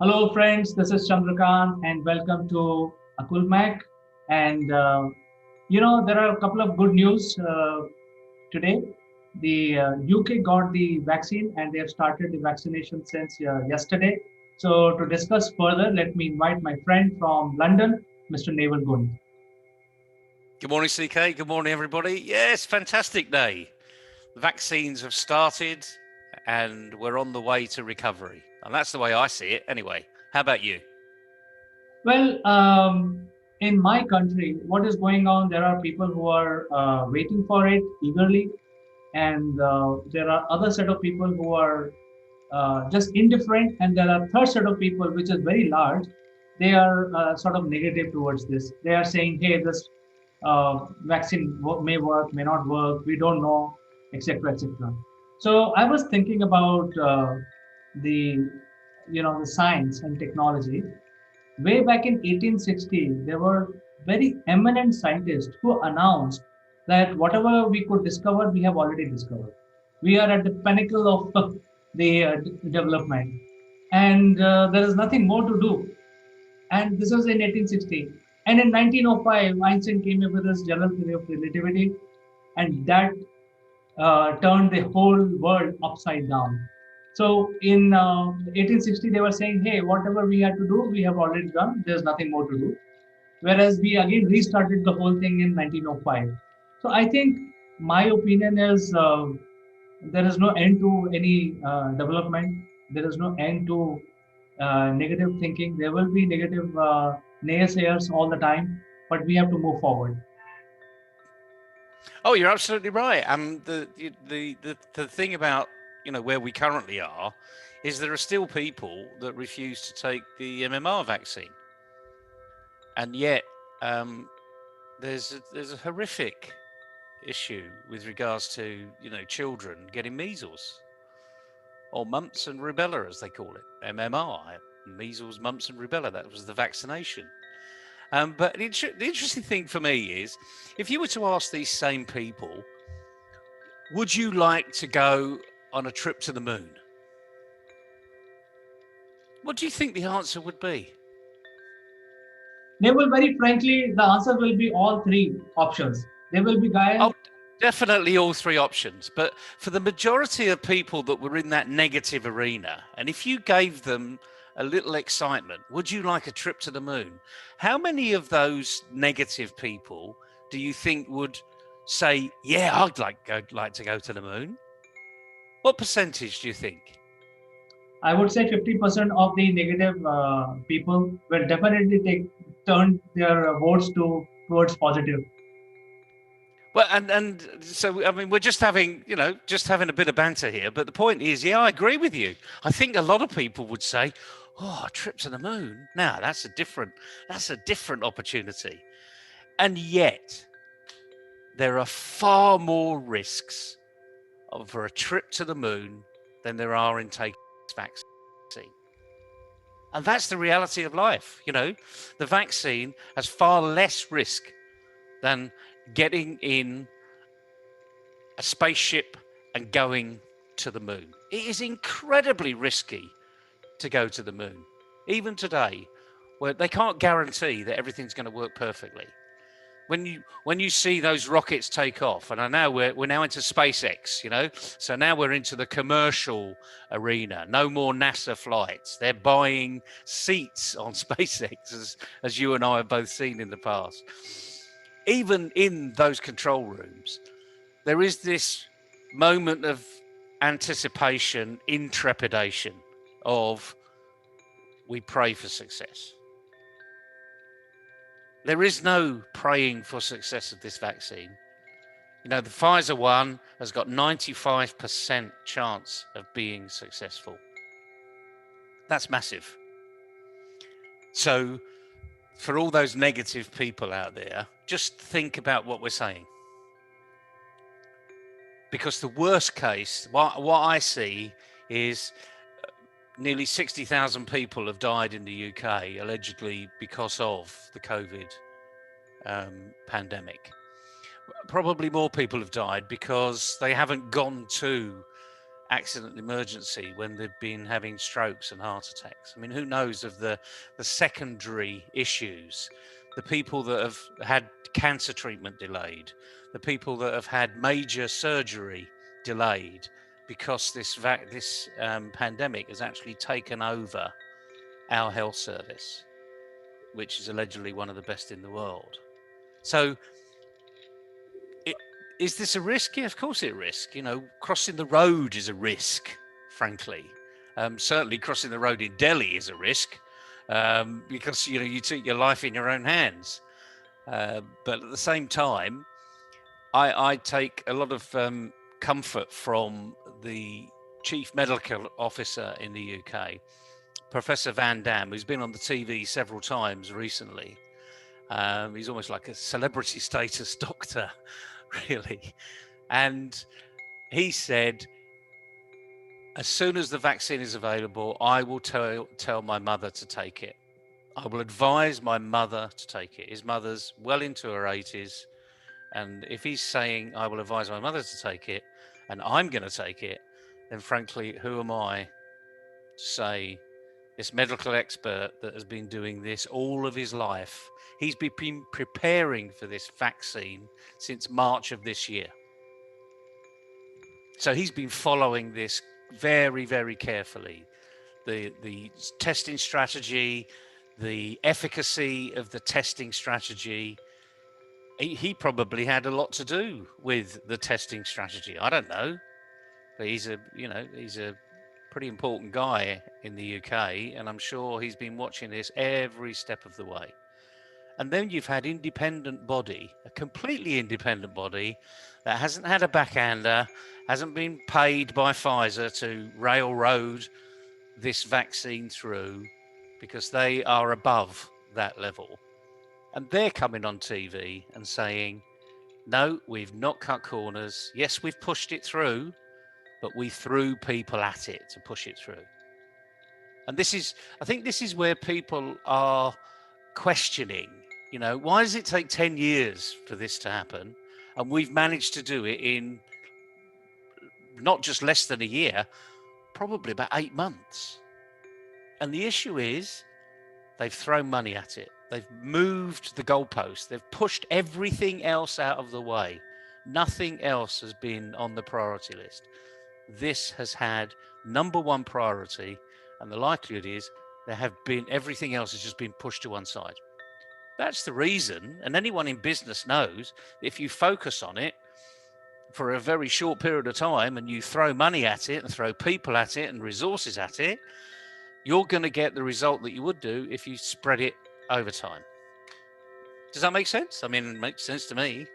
Hello, friends. This is Chandrakant, and welcome to Akulmach. And there are a couple of good news today. The UK got the vaccine, and they have started the vaccination since yesterday. So, to discuss further, let me invite my friend from London, Mr. Naval Gund. Good morning, CK. Good morning, everybody. Yes, fantastic day. The vaccines have started, and we're on the way to recovery. And that's the way I see it anyway. How about you? Well, in my country, what is going on? There are people who are waiting for it eagerly, and there are other set of people who are just indifferent, and there are third set of people, which is very large. They are sort of negative towards this. They are saying, "Hey, this vaccine may work, may not work. We don't know, etc., etc." So I was thinking about the the science and technology. Way back in 1860, there were very eminent scientists who announced that whatever we could discover, we have already discovered. We are at the pinnacle of the development, and there is nothing more to do. And this was in 1860. And in 1905, Einstein came up with his general theory of relativity, and that turned the whole world upside down. So in 1860, they were saying, hey, whatever we had to do, we have already done. There's nothing more to do. Whereas we again restarted the whole thing in 1905. So I think my opinion is there is no end to any development. There is no end to negative thinking. There will be negative naysayers all the time, but we have to move forward. Oh, you're absolutely right. The thing about where we currently are is there are still people that refuse to take the MMR vaccine, and yet there's a horrific issue with regards to children getting measles or mumps and rubella, as they call it, MMR, measles, mumps and rubella. That was the vaccination. But the interesting thing for me is, if you were to ask these same people, would you like to go on a trip to the moon? What do you think the answer would be? They will, very frankly, the answer will be all three options. They will be guys. Oh, definitely all three options. But for the majority of people that were in that negative arena, and if you gave them a little excitement, would you like a trip to the moon? How many of those negative people do you think would say, yeah, I'd like to go to the moon? What percentage do you think? I would say 50% of the negative people will definitely turn their votes towards positive. Well, and so, I mean, we're just having a bit of banter here. But the point is, yeah, I agree with you. I think a lot of people would say, oh, a trip to the moon. Now, that's a different opportunity. And yet, there are far more risks for a trip to the moon than there are in taking this vaccine. And that's the reality of life. The vaccine has far less risk than getting in a spaceship and going to the moon. It is incredibly risky to go to the moon, even today, where they can't guarantee that everything's going to work perfectly. When you see those rockets take off, and I know we're now into SpaceX, so now we're into the commercial arena. No more NASA flights. They're buying seats on SpaceX, as you and I have both seen in the past. Even in those control rooms, there is this moment of anticipation, intrepidation of we pray for success. There is no praying for success of this vaccine. The Pfizer one has got 95% chance of being successful. That's massive. So for all those negative people out there, just think about what we're saying. Because the worst case, what I see is nearly 60,000 people have died in the UK, allegedly because of the COVID pandemic. Probably more people have died because they haven't gone to accident emergency when they've been having strokes and heart attacks. I mean, who knows of the secondary issues, the people that have had cancer treatment delayed, the people that have had major surgery delayed because this pandemic has actually taken over our health service, which is allegedly one of the best in the world. So is this a risk? Yeah, of course it's a risk. You know, crossing the road is a risk, frankly. Certainly crossing the road in Delhi is a risk, because, you know, you take your life in your own hands. But at the same time, I take a lot of comfort from the Chief Medical Officer in the UK, Professor Van Dam, who's been on the TV several times recently. He's almost like a celebrity status doctor, really. And he said, as soon as the vaccine is available, I will tell my mother to take it. I will advise my mother to take it. His mother's well into her 80s. And if he's saying, I will advise my mother to take it, and I'm going to take it, then frankly, who am I to say, this medical expert that has been doing this all of his life, he's been preparing for this vaccine since March of this year. So he's been following this very, very carefully. The testing strategy, the efficacy of the testing strategy. He probably had a lot to do with the testing strategy. I don't know, but he's a pretty important guy in the UK, and I'm sure he's been watching this every step of the way. And then you've had independent body, a completely independent body that hasn't had a backhander, hasn't been paid by Pfizer to railroad this vaccine through, because they are above that level. And they're coming on TV and saying, no, we've not cut corners. Yes, we've pushed it through, but we threw people at it to push it through. And I think this is where people are questioning, you know, why does it take 10 years for this to happen? And we've managed to do it in not just less than a year, probably about 8 months. And the issue is they've thrown money at it. They've moved the goalpost. They've pushed everything else out of the way. Nothing else has been on the priority list. This has had number one priority, and the likelihood is everything else has just been pushed to one side. That's the reason, and anyone in business knows, if you focus on it for a very short period of time and you throw money at it and throw people at it and resources at it, you're going to get the result that you would do if you spread it over time. Does that make sense? I mean, it makes sense to me.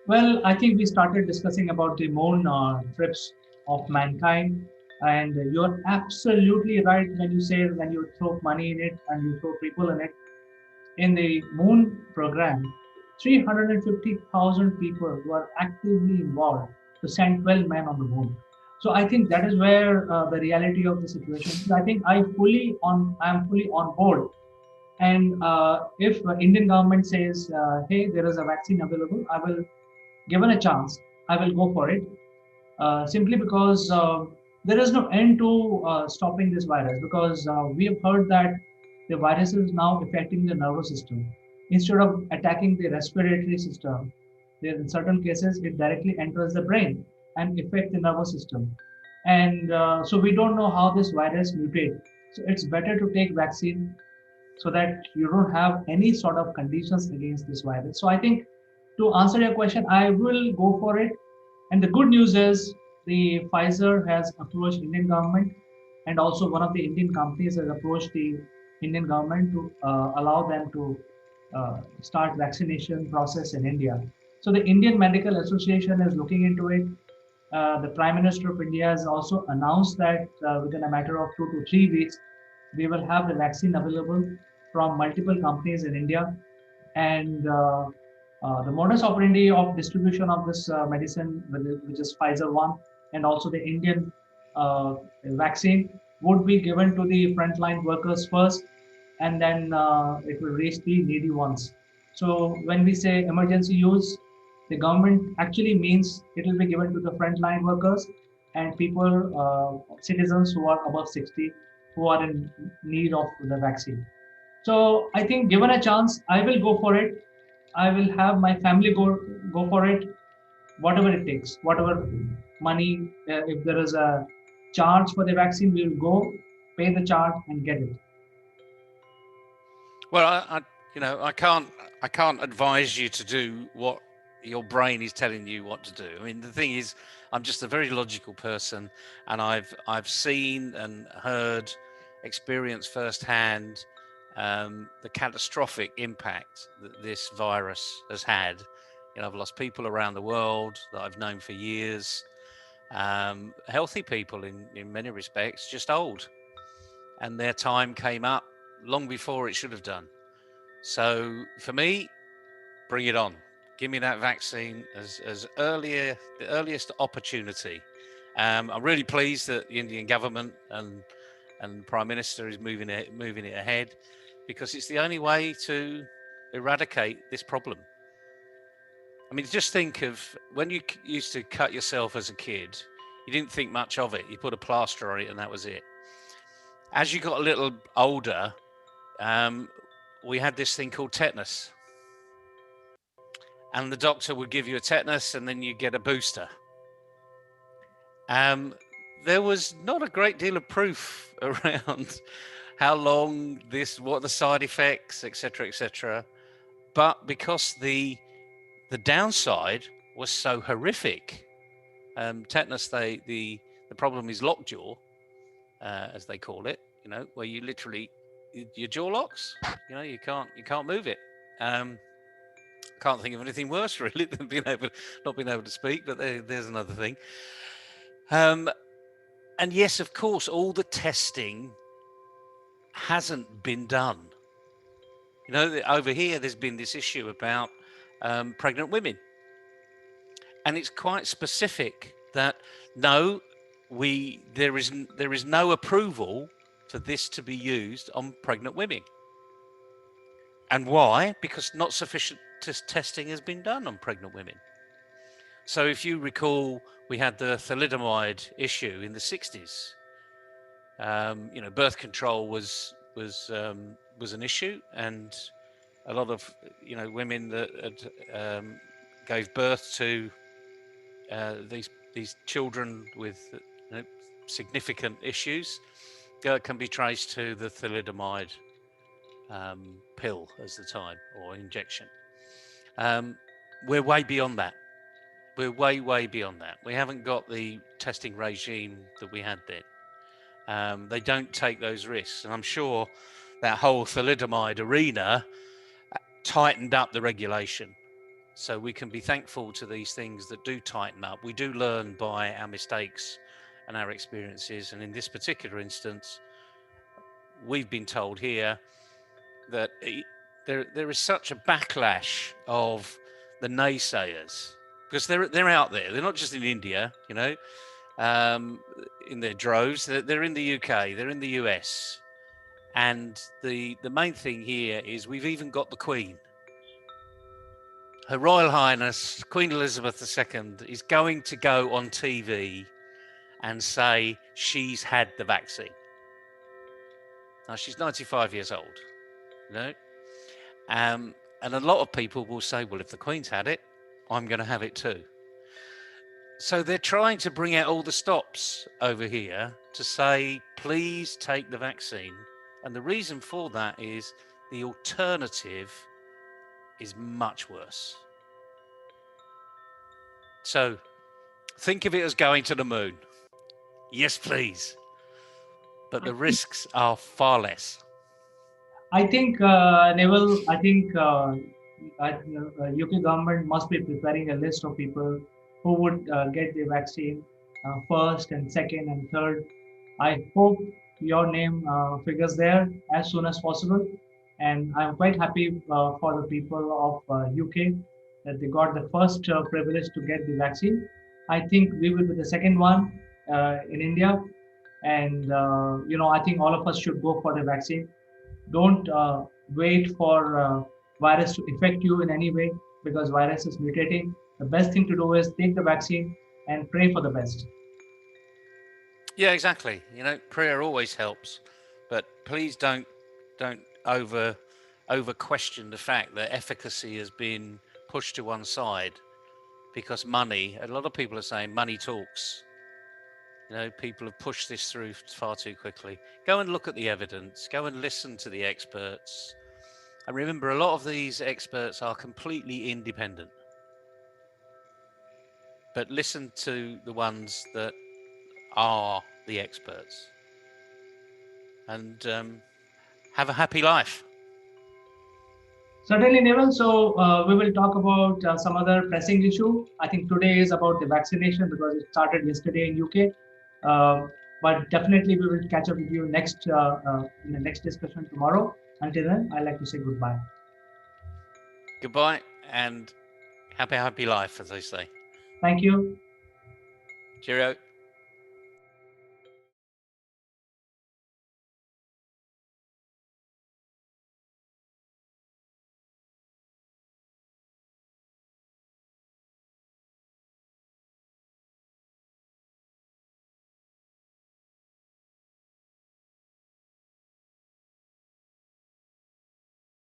Well, I think we started discussing about the moon trips of mankind, and you're absolutely right when you say when you throw money in it and you throw people in it. In the moon program, 350,000 people were actively involved to send 12 men on the moon. So I think that is where the reality of the situation is. I think I am fully on board. And if the Indian government says, hey, there is a vaccine available, I will, given a chance, I will go for it. Simply because there is no end to stopping this virus, because we have heard that the virus is now affecting the nervous system. Instead of attacking the respiratory system, in certain cases, it directly enters the brain and affects the nervous system. And so we don't know how this virus mutates. So it's better to take vaccine so that you don't have any sort of conditions against this virus. So I think to answer your question, I will go for it. And the good news is the Pfizer has approached Indian government, and also one of the Indian companies has approached the Indian government to allow them to start vaccination process in India. So the Indian Medical Association is looking into it. The Prime Minister of India has also announced that within a matter of 2 to 3 weeks, we will have the vaccine available from multiple companies in India. And the modus operandi of distribution of this medicine, which is Pfizer one, and also the Indian vaccine, would be given to the frontline workers first, and then it will reach the needy ones. So when we say emergency use, the government actually means it will be given to the frontline workers, and people, citizens who are above 60, who are in need of the vaccine. So I think given a chance, I will go for it. I will have my family go for it, whatever it takes, whatever money. If there is a charge for the vaccine, we will go, pay the charge, and get it. Well, I can't advise you to do what your brain is telling you what to do. I mean, the thing is, I'm just a very logical person, and I've seen and heard, experienced firsthand the catastrophic impact that this virus has had. I've lost people around the world that I've known for years, healthy people in many respects, just old, and their time came up long before it should have done. So for me, bring it on. Give me that vaccine as the earliest opportunity. I'm really pleased that the Indian government and Prime Minister is moving it ahead, because it's the only way to eradicate this problem. I mean, just think of when you used to cut yourself as a kid. You didn't think much of it. You put a plaster on it and that was it. As you got a little older, we had this thing called tetanus. And the doctor would give you a tetanus and then you get a booster. There was not a great deal of proof around how long what the side effects, etc., etc. But because the downside was so horrific, tetanus, the problem is lockjaw, as they call it. Where you literally, your jaw locks. You can't move it. Can't think of anything worse really than not being able to speak. But there's another thing. And yes, of course, all the testing hasn't been done. Over here, there's been this issue about pregnant women, and it's quite specific that no, there is no approval for this to be used on pregnant women. And why? Because not sufficient testing has been done on pregnant women. So if you recall, we had the thalidomide issue in the 60s. Birth control was an issue, and a lot of women that had, gave birth to these children with significant issues can be traced to the thalidomide pill as the time, or injection. We're way beyond that. We're way beyond that. We haven't got the testing regime that we had then. They don't take those risks, and I'm sure that whole thalidomide arena tightened up the regulation. So we can be thankful to these things that do tighten up. We do learn by our mistakes and our experiences, and in this particular instance, we've been told here that there is such a backlash of the naysayers, because they're out there. They're not just in India, in their droves. They're in the UK, they're in the US, and the main thing here is we've even got the Queen. Her Royal Highness Queen Elizabeth II is going to go on TV and say she's had the vaccine. Now, she's 95 years old, and a lot of people will say, well, if the Queen's had it, I'm going to have it too. So they're trying to bring out all the stops over here to say, please take the vaccine. And the reason for that is the alternative is much worse. So think of it as going to the moon. Yes, please. But the risks are far less. I think, Neville, UK government must be preparing a list of people who would get the vaccine first and second and third. I hope your name figures there as soon as possible. And I'm quite happy for the people of UK that they got the first privilege to get the vaccine. I think we will be the second one in India. And, I think all of us should go for the vaccine. Don't wait for virus to affect you in any way, because virus is mutating. The best thing to do is take the vaccine and pray for the best. Yeah, exactly. You know, prayer always helps, but please don't over question the fact that efficacy has been pushed to one side because money. A lot of people are saying money talks. You know, people have pushed this through far too quickly. Go and look at the evidence. Go and listen to the experts. And remember, a lot of these experts are completely independent. But listen to the ones that are the experts. And have a happy life. Certainly, Neville. So we will talk about some other pressing issue. I think today is about the vaccination because it started yesterday in UK. But definitely, we will catch up with you next in the next discussion tomorrow. Until then, I'd like to say goodbye. Goodbye and happy life, as they say. Thank you. Cheerio.